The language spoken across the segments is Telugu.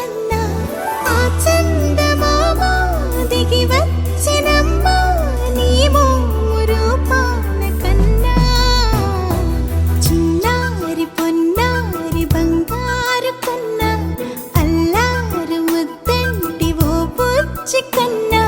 కన్నా ఆ చందమామ దిగి వచ్చినమ్మా నీ మోము రూపాల కన్నా చిన్నారి పొన్నారి బంగారు కన్నా అల్లారు ముద్దంటి ఓ బుజ్జి కన్నా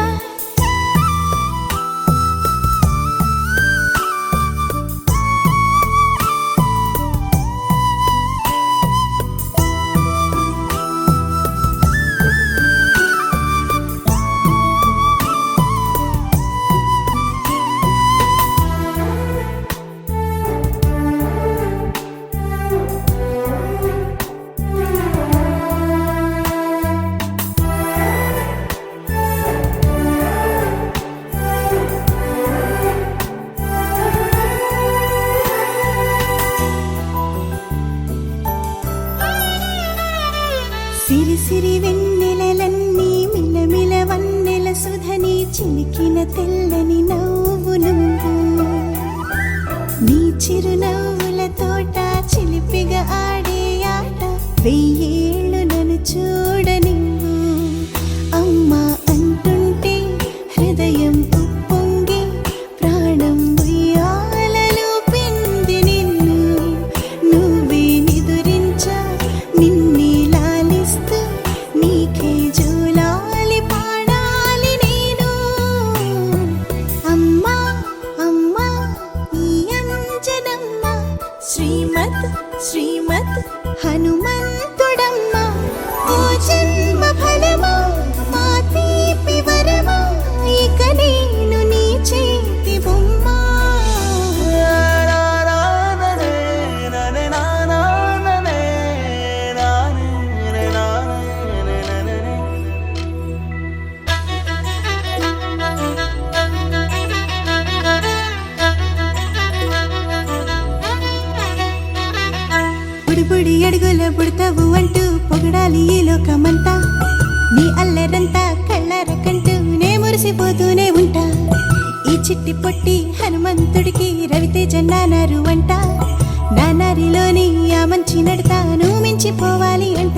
సిరి సిరి వెన్నెలలన్నీ మిలమిల వన్నెల సుధని చిలికిన తెల్లని నవ్వు నువ్వు నీ చిరునవ్వుల తోట చిలిపిగా ఆడే ఆట వెయ్యేళ్ళు నన్ను చూడ నువ్వు అమ్మా అంటుంటే హృదయం ఉప్పొంగి ప్రాణం ఉయ్యాలలో పిండి నిన్ను నువ్వే నిదురించా నిన్నే నీకే జూలాలి పాడాలి నేను అమ్మా అమ్మా ఈ అంజనమ్మ శ్రీమత్ శ్రీమత్ హనుమంతుడమ్మ ఓ జన్మ ఫలమా మా తీపి వరమా ఇక నేను నీ చేతి బొమ్మ బుడి అడుగుల బుడతావు అంటూ పొగడాలి ఈ లోకమంతా నీ అల్లరంతా కళ్ళారకంటూ నే మురిసిపోతూనే ఉంటా ఈ చిట్టి పొట్టి హనుమంతుడికి రవితేజ నానారు అంట నానారిలోని ఆ మంచి నడతా నువ్వు మించిపోవాలి అంట